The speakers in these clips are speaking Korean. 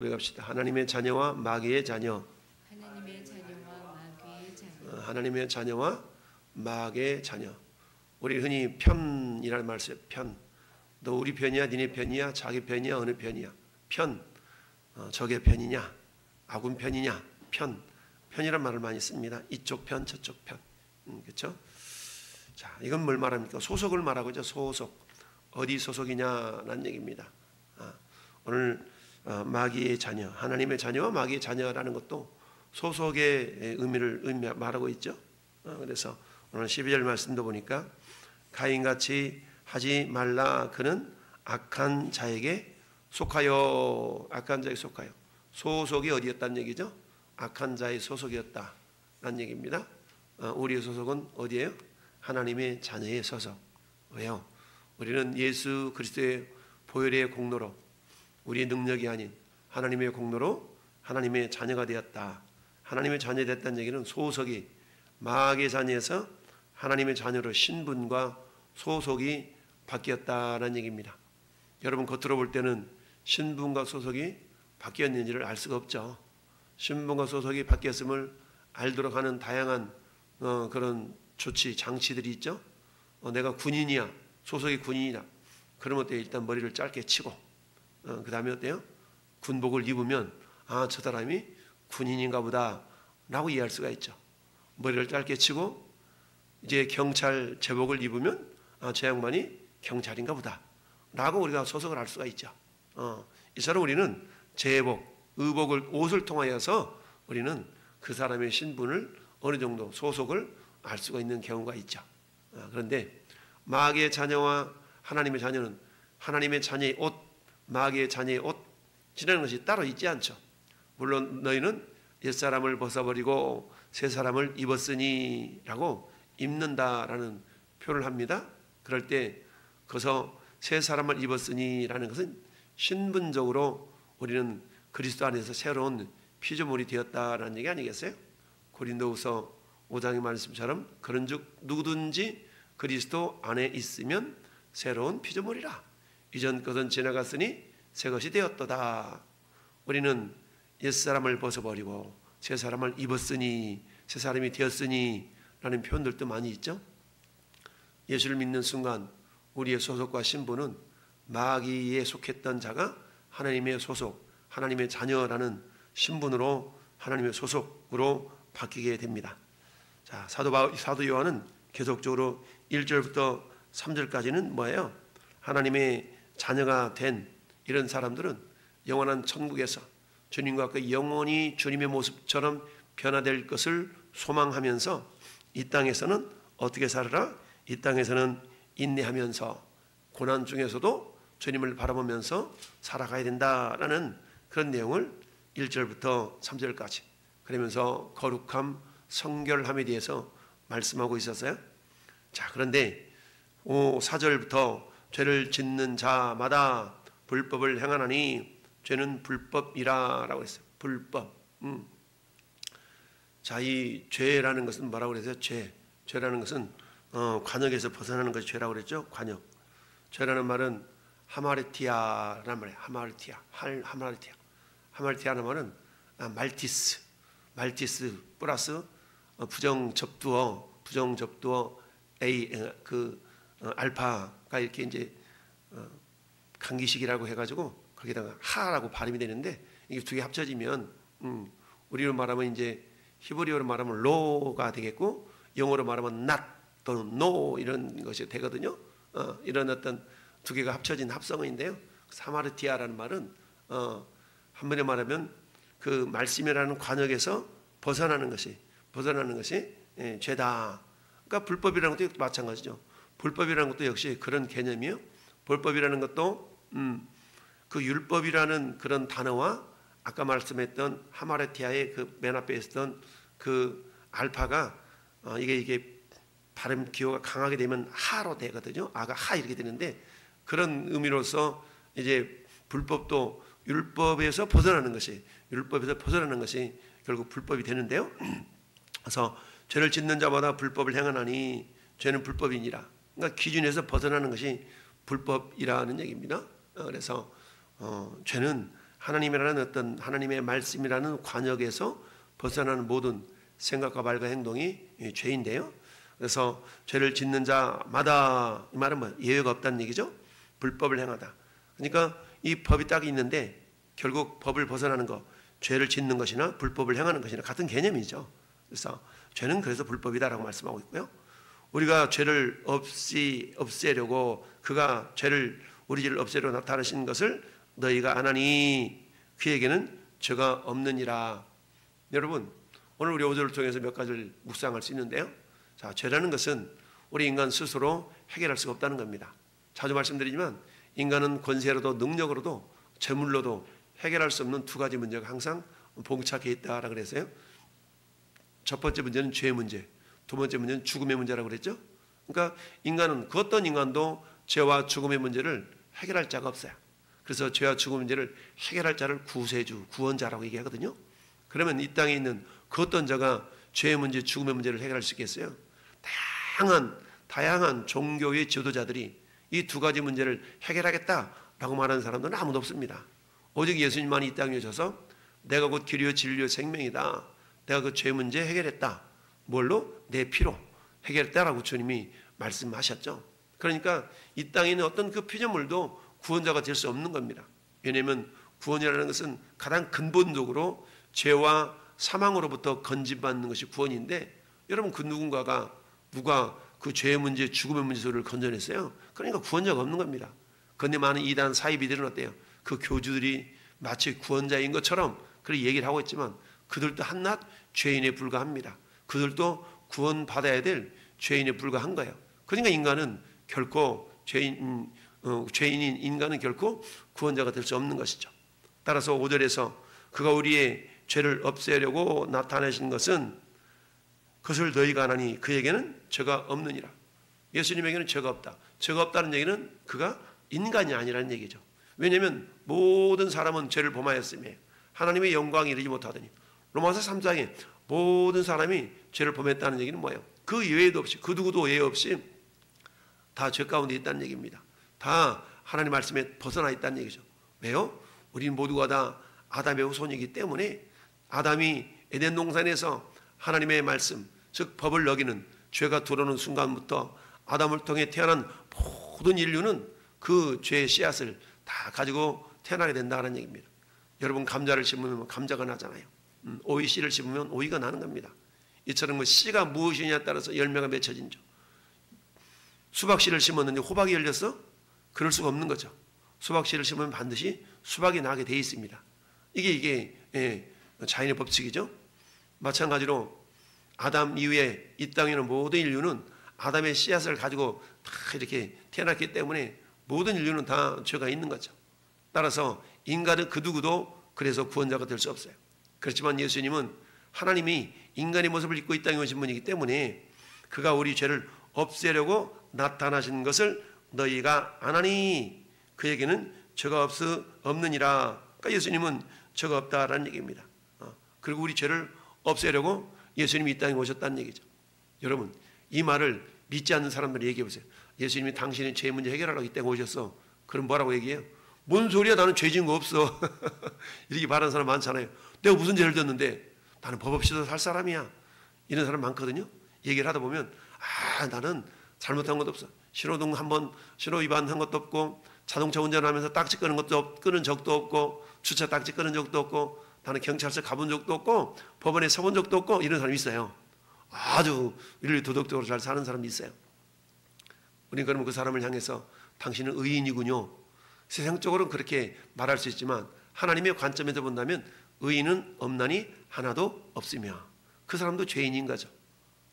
우리 갑시다. 하나님의 자녀와 마귀의 자녀. 하나님의 자녀와 마귀의 자녀. 하나님의 자녀와 마귀의 자녀. 우리 흔히 편이라는 말 써요. 편. 너 우리 편이야, 니네 편이야, 자기 편이야, 어느 편이야? 편. 적의 편이냐, 아군 편이냐? 편. 편이란 말을 많이 씁니다. 이쪽 편, 저쪽 편. 그렇죠? 자, 이건 뭘 말합니까? 소속을 말하고죠. 소속. 어디 소속이냐라는 얘기입니다. 오늘 마귀의 자녀, 하나님의 자녀와 마귀의 자녀라는 것도 소속의 의미를 말하고 있죠. 그래서 오늘 12절 말씀도 보니까 가인같이 하지 말라. 그는 악한 자에게 속하여. 악한 자에게 속하여. 소속이 어디였다는 얘기죠? 악한 자의 소속이었다라는 얘기입니다. 우리의 소속은 어디예요? 하나님의 자녀의 소속. 왜요? 우리는 예수 그리스도의 보혈의 공로로, 우리의 능력이 아닌 하나님의 공로로 하나님의 자녀가 되었다. 하나님의 자녀가 됐다는 얘기는 소속이 마귀의 자녀에서 하나님의 자녀로 신분과 소속이 바뀌었다는 얘기입니다. 여러분 겉으로 볼 때는 신분과 소속이 바뀌었는지를 알 수가 없죠. 신분과 소속이 바뀌었음을 알도록 하는 다양한 그런 조치, 장치들이 있죠. 내가 군인이야, 소속이 군인이다. 그러면 어때요? 일단 머리를 짧게 치고 그 다음에 어때요? 군복을 입으면 저 사람이 군인인가 보다 라고 이해할 수가 있죠. 머리를 짧게 치고 이제 경찰 제복을 입으면 저 양반이 경찰인가 보다 라고 우리가 소속을 알 수가 있죠. 이처럼 우리는 제복, 의복을, 옷을 통하여서 우리는 그 사람의 신분을 어느 정도 소속을 알 수가 있는 경우가 있죠. 그런데 마귀의 자녀와 하나님의 자녀는 하나님의 자녀의 옷, 마귀의 자녀의 옷이라는 것이 따로 있지 않죠. 물론 너희는 옛사람을 벗어버리고 새사람을 입었으니 라고 입는다라는 표현을 합니다. 그럴 때 거기서 새사람을 입었으니 라는 것은 신분적으로 우리는 그리스도 안에서 새로운 피조물이 되었다라는 얘기 아니겠어요? 고린도후서 5장의 말씀처럼 그런즉 누구든지 그리스도 안에 있으면 새로운 피조물이라. 이전 것은 지나갔으니 새 것이 되었도다. 우리는 옛사람을 벗어버리고 새사람을 입었으니, 새사람이 되었으니 라는 표현들도 많이 있죠. 예수를 믿는 순간 우리의 소속과 신분은 마귀에 속했던 자가 하나님의 소속, 하나님의 자녀라는 신분으로 하나님의 소속으로 바뀌게 됩니다. 자, 사도 요한은 계속적으로 1절부터 3절까지는 뭐예요? 하나님의 자녀가 된 이런 사람들은 영원한 천국에서 주님과 그 영원히 주님의 모습처럼 변화될 것을 소망하면서 이 땅에서는 어떻게 살아라? 이 땅에서는 인내하면서 고난 중에서도 주님을 바라보면서 살아가야 된다라는 그런 내용을 1절부터 3절까지 그러면서 거룩함, 성결함에 대해서 말씀하고 있었어요. 자, 그런데 4절부터 죄를 짓는 자마다 불법을 행하나니 죄는 불법이라 라고 했어요. 불법. 자, 이 죄라는 것은 뭐라고 그랬어요? 죄라는 것은 관역에서 벗어나는 것이 죄라고 그랬죠. 관역. 죄라는 말은 하마르티아라는 말이에요. 하마르티아. 하마르티아라는 말은 말티스 플러스 부정접두어 A 알파가 이렇게 이제 강기식이라고 해가지고 거기다가 하라고 발음이 되는데 이게 두 개 합쳐지면 우리로 말하면 이제 히브리어로 말하면 로가 되겠고 영어로 말하면 not 또는 no 이런 것이 되거든요. 이런 어떤 두 개가 합쳐진 합성어인데요. 사마르티아라는 말은 한번에 말하면 그 말씀이라는 관역에서 벗어나는 것이 죄다. 그러니까 불법이라는 것도 마찬가지죠. 불법이라는 것도 역시 그런 개념이에요. 불법이라는 것도 그 율법이라는 그런 단어와 아까 말씀했던 하마르티아의 그 맨 앞에 있었던 그 알파가 이게 발음 기호가 강하게 되면 하로 되거든요. 아가 하 이렇게 되는데 그런 의미로서 이제 불법도 율법에서 벗어나는 것이 결국 불법이 되는데요. 그래서 죄를 짓는 자마다 불법을 행하나니 죄는 불법이니라. 그러니까 기준에서 벗어나는 것이 불법이라는 얘기입니다. 그래서 죄는 하나님이라는 어떤 하나님의 말씀이라는 관역에서 벗어나는 모든 생각과 말과 행동이 죄인데요. 그래서 죄를 짓는 자마다, 이 말은 뭐 예외가 없다는 얘기죠. 불법을 행하다. 그러니까 이 법이 딱 있는데 결국 법을 벗어나는 것, 죄를 짓는 것이나 불법을 행하는 것이나 같은 개념이죠. 그래서 죄는 그래서 불법이다라고 말씀하고 있고요. 우리가 죄를 없애려고 그가 우리 죄를 없애려고 나타나신 것을 너희가 안 하니 그에게는 죄가 없느니라. 여러분, 오늘 우리 5절을 통해서 몇 가지를 묵상할 수 있는데요. 자, 죄라는 것은 우리 인간 스스로 해결할 수가 없다는 겁니다. 자주 말씀드리지만 인간은 권세로도 능력으로도 재물로도 해결할 수 없는 두 가지 문제가 항상 봉착해 있다라고 그랬어요. 첫 번째 문제는 죄의 문제, 두 번째 문제는 죽음의 문제라고 그랬죠. 그러니까 인간은 그 어떤 인간도 죄와 죽음의 문제를 해결할 자가 없어요. 그래서 죄와 죽음의 문제를 해결할 자를 구세주, 구원자라고 얘기하거든요. 그러면 이 땅에 있는 그 어떤 자가 죄의 문제, 죽음의 문제를 해결할 수 있겠어요? 다양한 종교의 지도자들이 이 두 가지 문제를 해결하겠다라고 말하는 사람들은 아무도 없습니다. 오직 예수님만이 이 땅에 오셔서 내가 곧 길이요 진리요 생명이다. 내가 그 죄 문제 해결했다. 뭘로? 내 피로 해결했다라고 주님이 말씀하셨죠. 그러니까 이 땅에 있는 어떤 그 피조물도 구원자가 될 수 없는 겁니다. 왜냐하면 구원이라는 것은 가장 근본적으로 죄와 사망으로부터 건진받는 것이 구원인데, 여러분 그 누가 그 죄의 문제, 죽음의 문제 소리를 건져냈어요? 그러니까 구원자가 없는 겁니다. 그런데 많은 이단 사이비들은 어때요? 그 교주들이 마치 구원자인 것처럼 그렇게 얘기를 하고 있지만 그들도 한낱 죄인에 불과합니다. 그들도 구원받아야 될 죄인에 불과한 거예요. 그러니까 인간은 결코 죄인인 인간은 결코 구원자가 될 수 없는 것이죠. 따라서 5절에서 그가 우리의 죄를 없애려고 나타내신 것은 그것을 너희가 안 하니 그에게는 죄가 없느니라. 예수님에게는 죄가 없다. 죄가 없다는 얘기는 그가 인간이 아니라는 얘기죠. 왜냐하면 모든 사람은 죄를 범하였으며 하나님의 영광에 이르지 못하더니, 로마서 3장에 모든 사람이 죄를 범했다는 얘기는 뭐예요? 그 예외도 없이, 그 누구도 예외 없이 다 죄 가운데 있다는 얘기입니다. 다 하나님 말씀에 벗어나 있다는 얘기죠. 왜요? 우리 모두가 다 아담의 후손이기 때문에 아담이 에덴 동산에서 하나님의 말씀, 즉 법을 어기는 죄가 들어오는 순간부터 아담을 통해 태어난 모든 인류는 그 죄의 씨앗을 다 가지고 태어나게 된다는 얘기입니다. 여러분 감자를 심으면 감자가 나잖아요. 오이 씨를 심으면 오이가 나는 겁니다. 이처럼 뭐 씨가 무엇이냐에 따라서 열매가 맺혀진죠. 수박 씨를 심었는데 호박이 열렸어? 그럴 수가 없는 거죠. 수박 씨를 심으면 반드시 수박이 나게 돼 있습니다. 이게 자연의 법칙이죠. 마찬가지로 아담 이후에 이 땅에 있는 모든 인류는 아담의 씨앗을 가지고 다 이렇게 태어났기 때문에 모든 인류는 다 죄가 있는 거죠. 따라서 인간은 그 누구도 그래서 구원자가 될 수 없어요. 그렇지만 예수님은 하나님이 인간의 모습을 입고 이 땅에 오신 분이기 때문에 그가 우리 죄를 없애려고 나타나신 것을 너희가 안 하니 그에게는 죄가 없느니라. 그러니까 예수님은 죄가 없다라는 얘기입니다. 그리고 우리 죄를 없애려고 예수님이 이 땅에 오셨다는 얘기죠. 여러분 이 말을 믿지 않는 사람들이 얘기해 보세요. 예수님이 당신의 죄 문제 해결하려고 이 땅에 오셨어. 그럼 뭐라고 얘기해요? 뭔 소리야, 나는 죄 지은 거 없어. 이렇게 말하는 사람 많잖아요. 내가 무슨 죄를 졌는데, 나는 법 없이도 살 사람이야. 이런 사람 많거든요. 얘기를 하다 보면 나는 잘못한 것도 없어. 신호등 한번 신호 위반한 것도 없고, 자동차 운전하면서 딱지 끄는 적도 없고, 주차 딱지 끄는 적도 없고, 나는 경찰서 가본 적도 없고, 법원에 서본 적도 없고, 이런 사람이 있어요. 아주 인류 도덕적으로 잘 사는 사람이 있어요. 우리는 그러면 그 사람을 향해서 당신은 의인이군요. 세상적으로는 그렇게 말할 수 있지만 하나님의 관점에서 본다면 의인은 없나니 하나도 없으며, 그 사람도 죄인인 거죠.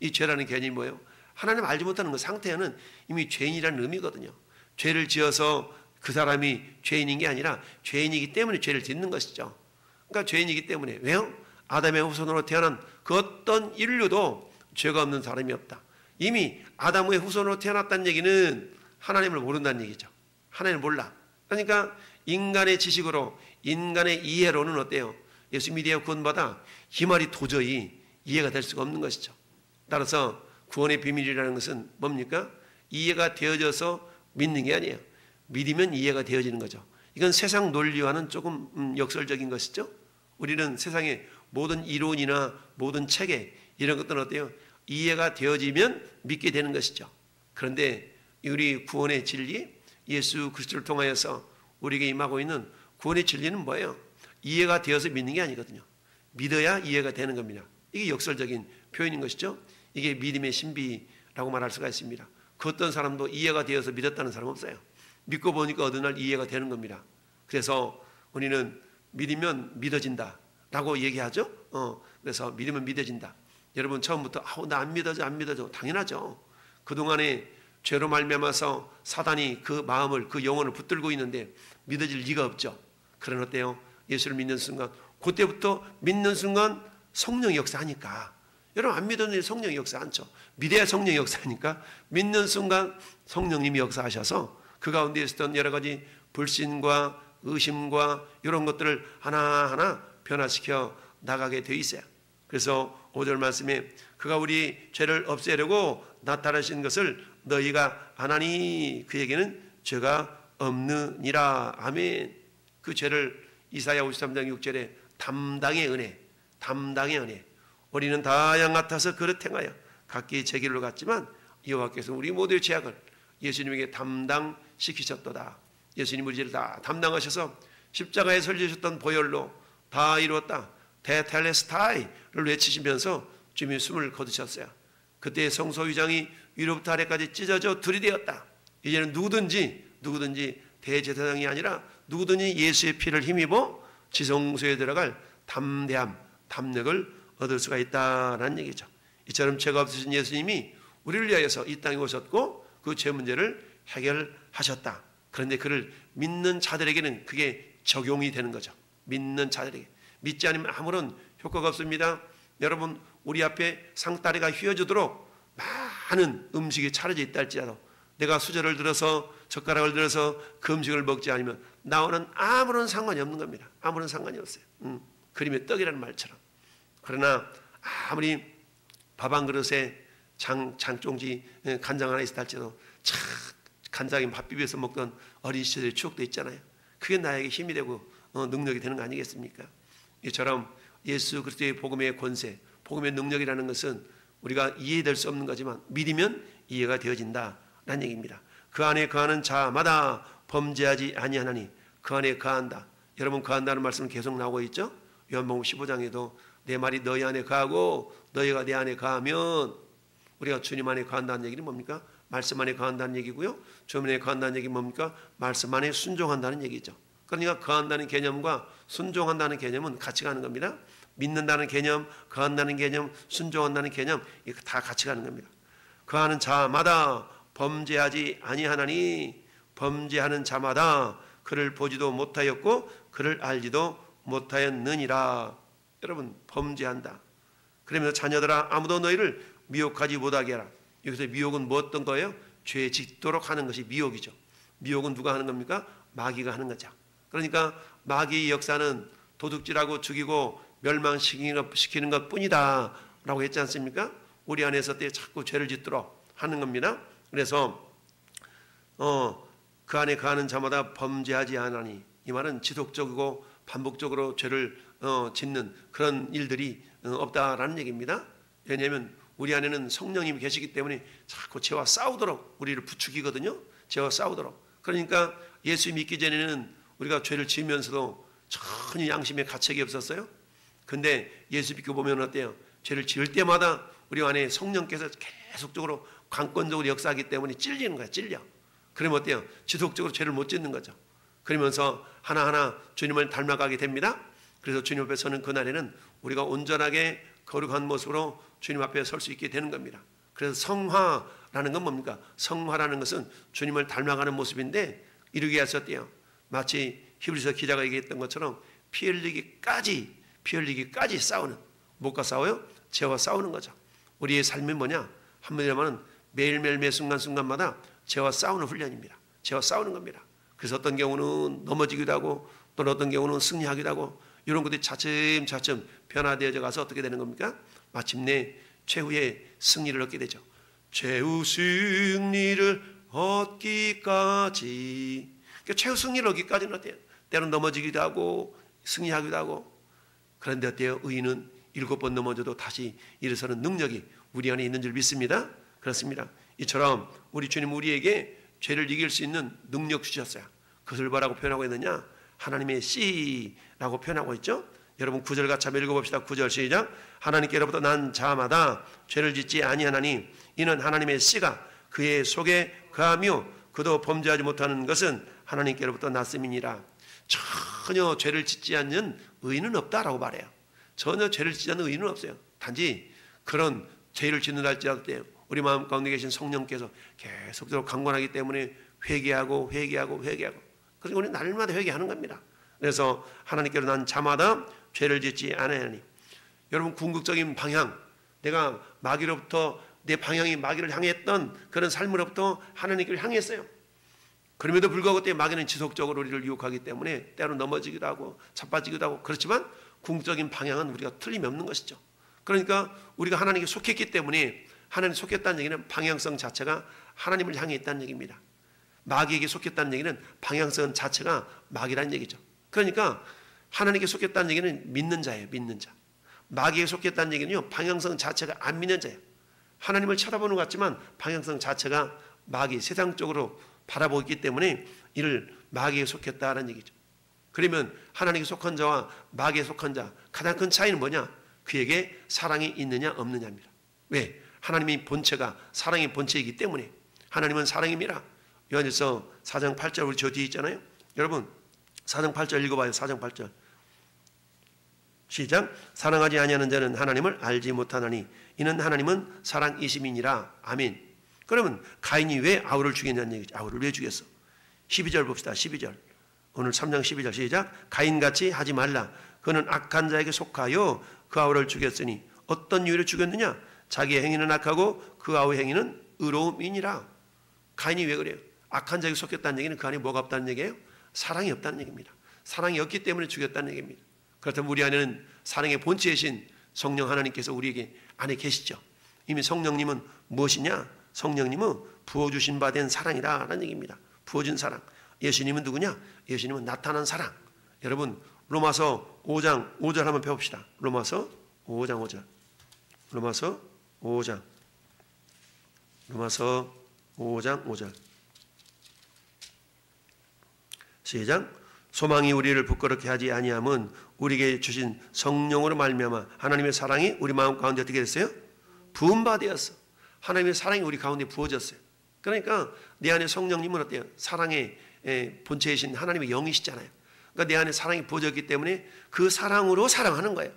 이 죄라는 개념이 뭐예요? 하나님 알지 못하는 그 상태에는 이미 죄인이라는 의미거든요. 죄를 지어서 그 사람이 죄인인 게 아니라 죄인이기 때문에 죄를 짓는 것이죠. 그러니까 죄인이기 때문에. 왜요? 아담의 후손으로 태어난 그 어떤 인류도 죄가 없는 사람이 없다. 이미 아담의 후손으로 태어났다는 얘기는 하나님을 모른다는 얘기죠. 하나님을 몰라. 그러니까 인간의 지식으로, 인간의 이해로는 어때요? 예수 믿어 구원받아, 이 말이 도저히 이해가 될 수가 없는 것이죠. 따라서 구원의 비밀이라는 것은 뭡니까? 이해가 되어져서 믿는 게 아니에요. 믿으면 이해가 되어지는 거죠. 이건 세상 논리와는 조금 역설적인 것이죠. 우리는 세상의 모든 이론이나 모든 체계 이런 것들은 어때요? 이해가 되어지면 믿게 되는 것이죠. 그런데 우리 구원의 진리, 예수 그리스도를 통하여서 우리에게 임하고 있는 구원의 진리는 뭐예요? 이해가 되어서 믿는 게 아니거든요. 믿어야 이해가 되는 겁니다. 이게 역설적인 표현인 것이죠. 이게 믿음의 신비라고 말할 수가 있습니다. 그 어떤 사람도 이해가 되어서 믿었다는 사람 없어요. 믿고 보니까 어느 날 이해가 되는 겁니다. 그래서 우리는 믿으면 믿어진다 라고 얘기하죠. 그래서 믿으면 믿어진다. 여러분 처음부터 나 안 믿어져 당연하죠. 그동안에 죄로 말미암아서 사단이 그 마음을 그 영혼을 붙들고 있는데 믿어질 리가 없죠. 그러나 어때요? 예수를 믿는 순간 그때부터 믿는 순간 성령이 역사하니까 여러분 안 믿었는데 성령이 역사하죠. 믿어야 성령이 역사하니까 믿는 순간 성령님이 역사하셔서 그 가운데 있었던 여러 가지 불신과 의심과 이런 것들을 하나하나 변화시켜 나가게 돼 있어요. 그래서 5절 말씀에 그가 우리 죄를 없애려고 나타나신 것을 너희가 아나니 그에게는 죄가 없느니라. 아멘. 그 죄를 이사야 53장 6절에 담당의 은혜, 담당의 은혜. 우리는 다 양 같아서 그릇 행하여 각기 제 길로 갔지만 여호와께서 우리 모두의 죄악을 예수님에게 담당시키셨도다. 예수님 우리 죄를 다 담당하셔서 십자가에 설리셨던 보혈로 다 이루었다. 테텔레스타이를 외치시면서 주님이 숨을 거두셨어요. 그때 성소유장이 위로부터 아래까지 찢어져 들이되었다. 이제는 누구든지 대제사장이 아니라 누구든지 예수의 피를 힘입어 지성소에 들어갈 담대함, 담력을 얻을 수가 있다라는 얘기죠. 이처럼 죄가 없으신 예수님이 우리를 위하여서 이 땅에 오셨고 그 죄 문제를 해결하셨다. 그런데 그를 믿는 자들에게는 그게 적용이 되는 거죠. 믿는 자들에게. 믿지 않으면 아무런 효과가 없습니다. 여러분 우리 앞에 상다리가 휘어지도록 많은 음식이 차려져 있다 할지라도 내가 수저를 들어서 젓가락을 들어서 그 음식을 먹지 않으면 나오는 아무런 상관이 없는 겁니다. 아무런 상관이 없어요. 그림의 떡이라는 말처럼. 그러나 아무리 밥 한 그릇에 장종지 간장 하나 있었다 할지라도 참 간장에 밥 비벼서 먹던 어린 시절의 추억도 있잖아요. 그게 나에게 힘이 되고 능력이 되는 거 아니겠습니까? 이처럼 예수 그리스도의 복음의 권세, 복음의 능력이라는 것은 우리가 이해될 수 없는 거지만 믿으면 이해가 되어진다라는 얘기입니다. 그 안에 거하는 자마다 범죄하지 아니하나니 그 안에 거한다. 여러분 거한다는 말씀은 계속 나오고 있죠. 요한복음 15장에도 내 말이 너희 안에 거하고 너희가 내 안에 거하면 우리가 주님 안에 거한다는 얘기는 뭡니까? 말씀 안에 거한다는 얘기고요. 주님 안에 거한다는 얘기는 뭡니까? 말씀 안에 순종한다는 얘기죠. 그러니까 거한다는 개념과 순종한다는 개념은 같이 가는 겁니다. 믿는다는 개념, 거한다는 개념, 순종한다는 개념 이거 다 같이 가는 겁니다. 거하는 자마다 범죄하지 아니하나니 범죄하는 자마다 그를 보지도 못하였고 그를 알지도 못하였느니라. 여러분 범죄한다. 그러면서 자녀들아 아무도 너희를 미혹하지 못하게 하라. 여기서 미혹은 뭐 어떤 거예요? 죄 짓도록 하는 것이 미혹이죠. 미혹은 누가 하는 겁니까? 마귀가 하는 거죠. 그러니까 마귀의 역사는 도둑질하고 죽이고 멸망시키는 것뿐이다 라고 했지 않습니까? 우리 안에서 자꾸 죄를 짓도록 하는 겁니다. 그래서 그 안에 거하는 자마다 범죄하지 않으니 이 말은 지속적이고 반복적으로 죄를 짓는 그런 일들이 없다라는 얘기입니다. 왜냐하면 우리 안에는 성령님이 계시기 때문에 자꾸 죄와 싸우도록 우리를 부추기거든요. 죄와 싸우도록. 그러니까 예수 믿기 전에는 우리가 죄를 지으면서도 전혀 양심에 가책이 없었어요. 근데 예수 믿고 보면 어때요? 죄를 지을 때마다 우리 안에 성령께서 계속적으로 관건적으로 역사하기 때문에 찔리는 거야. 찔려. 그러면 어때요? 지속적으로 죄를 못 짓는 거죠. 그러면서 하나하나 주님을 닮아가게 됩니다. 그래서 주님 앞에 서는 그날에는 우리가 온전하게 거룩한 모습으로 주님 앞에 설 수 있게 되는 겁니다. 그래서 성화라는 건 뭡니까? 성화라는 것은 주님을 닮아가는 모습인데 이루게 하셨대요. 마치 히브리서 기자가 얘기했던 것처럼 피 흘리기까지 싸우는. 뭐가 싸워요? 죄와 싸우는 거죠. 우리의 삶이 뭐냐? 한마디로 말하면 매일매일 매 순간순간마다 죄와 싸우는 훈련입니다. 죄와 싸우는 겁니다. 그래서 어떤 경우는 넘어지기도 하고 또 어떤 경우는 승리하기도 하고 이런 것들이 차츰차츰 변화되어져 가서 어떻게 되는 겁니까? 마침내 최후의 승리를 얻게 되죠. 최후 승리를 얻기까지. 그러니까 최후 승리를 얻기까지는 어때요? 때로는 넘어지기도 하고 승리하기도 하고. 그런데 어때요? 의인은 7번 넘어져도 다시 일어서는 능력이 우리 안에 있는 줄 믿습니다. 그렇습니다. 이처럼 우리 주님 우리에게 죄를 이길 수 있는 능력 주셨어요. 그것을 뭐라고 표현하고 있느냐? 하나님의 씨라고 표현하고 있죠. 여러분 9절 같이 한번 읽어봅시다. 9절 시작. 하나님께로부터 난 자마다 죄를 짓지 아니하나니 이는 하나님의 씨가 그의 속에 거하며 그도 범죄하지 못하는 것은 하나님께로부터 났음이니라. 전혀 죄를 짓지 않는 의인은 없다라고 말해요. 전혀 죄를 짓지 않는 의인은 없어요. 단지 그런 죄를 짓는다 할지라도 우리 마음 가운데 계신 성령께서 계속적으로 강권하기 때문에 회개하고 그래서 우리는 날마다 회개하는 겁니다. 그래서 하나님께로 난 자마다 죄를 짓지 않으니. 여러분 궁극적인 방향, 내가 마귀로부터 내 방향이 마귀를 향했던 그런 삶으로부터 하나님께를 향했어요. 그럼에도 불구하고 때 마귀는 지속적으로 우리를 유혹하기 때문에 때로는 넘어지기도 하고 자빠지기도 하고 그렇지만 궁극적인 방향은 우리가 틀림이 없는 것이죠. 그러니까 우리가 하나님께 속했기 때문에 하나님에 속했다는 얘기는 방향성 자체가 하나님을 향해 있다는 얘기입니다. 마귀에게 속했다는 얘기는 방향성 자체가 마귀라는 얘기죠. 그러니까 하나님께 속했다는 얘기는 믿는 자예요. 믿는 자. 마귀에게 속했다는 얘기는요, 방향성 자체가 안 믿는 자예요. 하나님을 쳐다보는 것 같지만 방향성 자체가 마귀, 세상 쪽으로 바라보고 있기 때문에 이를 마귀에 속했다는 얘기죠. 그러면 하나님께 속한 자와 마귀에 속한 자 가장 큰 차이는 뭐냐? 그에게 사랑이 있느냐 없느냐입니다. 왜? 하나님의 본체가 사랑의 본체이기 때문에. 하나님은 사랑입니다. 요한일서 4장 8절 우리 저 뒤에 있잖아요. 여러분 4장 8절 읽어봐요. 4장 8절 시작. 사랑하지 아니하는 자는 하나님을 알지 못하나니 이는 하나님은 사랑이심이니라. 아멘. 그러면 가인이 왜 아우를 죽였냐는 얘기죠. 아우를 왜 죽였어? 12절 봅시다. 12절 오늘 3장 12절 시작. 가인같이 하지 말라. 그는 악한 자에게 속하여 그 아우를 죽였으니 어떤 이유로 죽였느냐? 자기의 행위는 악하고 그 아우의 행위는 의로움이니라. 가인이 왜 그래요? 악한 자에게 속였다는 얘기는 그 안에 뭐가 없다는 얘기예요? 사랑이 없다는 얘기입니다. 사랑이 없기 때문에 죽였다는 얘기입니다. 그렇다면 우리 안에는 사랑의 본체이신 성령 하나님께서 우리에게 안에 계시죠. 이미 성령님은 무엇이냐? 성령님은 부어주신 바 된 사랑이라는 얘기입니다. 부어준 사랑. 예수님은 누구냐? 예수님은 나타난 사랑. 여러분 로마서 5장 5절 한번 펴봅시다. 로마서 5장 5절 로마서 5장 5절 시작. 소망이 우리를 부끄럽게 하지 아니함은 우리에게 주신 성령으로 말미암아 하나님의 사랑이 우리 마음 가운데 어떻게 됐어요? 부은 바 되었어. 하나님의 사랑이 우리 가운데 부어졌어요. 그러니까 내 안에 성령님은 어때요? 사랑의 본체이신 하나님의 영이시잖아요. 그러니까 내 안에 사랑이 부어졌기 때문에 그 사랑으로 사랑하는 거예요.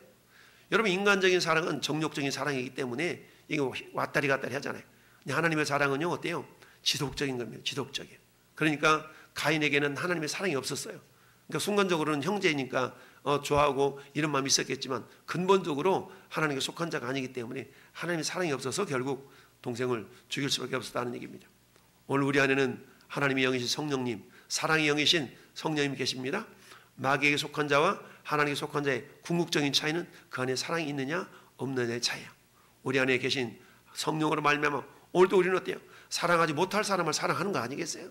여러분 인간적인 사랑은 정욕적인 사랑이기 때문에 이게 왔다리 갔다리 하잖아요. 근데 하나님의 사랑은요 어때요? 지속적인 겁니다. 지속적이에요. 그러니까 가인에게는 하나님의 사랑이 없었어요. 그러니까 순간적으로는 형제니까 좋아하고 이런 마음이 있었겠지만 근본적으로 하나님께 속한 자가 아니기 때문에 하나님의 사랑이 없어서 결국 동생을 죽일 수밖에 없었다는 얘기입니다. 오늘 우리 안에는 하나님의 영이신 성령님, 사랑의 영이신 성령님이 계십니다. 마귀에게 속한 자와 하나님께 속한 자의 궁극적인 차이는 그 안에 사랑이 있느냐 없느냐의 차이야. 우리 안에 계신 성령으로 말미암아 오늘도 우리는 어때요? 사랑하지 못할 사람을 사랑하는 거 아니겠어요?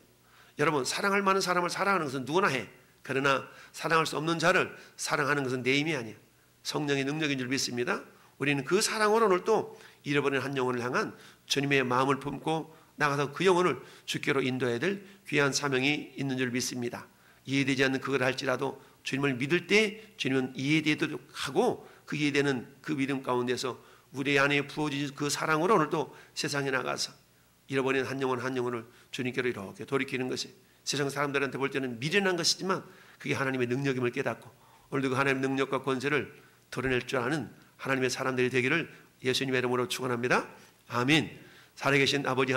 여러분 사랑할 만한 사람을 사랑하는 것은 누구나 해. 그러나 사랑할 수 없는 자를 사랑하는 것은 내 힘이 아니야. 성령의 능력인 줄 믿습니다. 우리는 그 사랑으로 오늘 또 잃어버린 한 영혼을 향한 주님의 마음을 품고 나가서 그 영혼을 주께로 인도해야 될 귀한 사명이 있는 줄 믿습니다. 이해되지 않는 그걸 할지라도 주님을 믿을 때 주님은 이해되도록 하고 그 이해되는 그 믿음 가운데서 우리 안에 부어진 그 사랑으로 오늘도 세상에 나가서 잃어버린 한 영혼 한 영혼을 주님께로 이렇게 돌이키는 것이 세상 사람들한테 볼 때는 미련한 것이지만 그게 하나님의 능력임을 깨닫고 오늘도 그 하나님의 능력과 권세를 드러낼 줄 아는 하나님의 사람들이 되기를 예수님의 이름으로 축원합니다. 아멘. 살아계신 아버지 하나님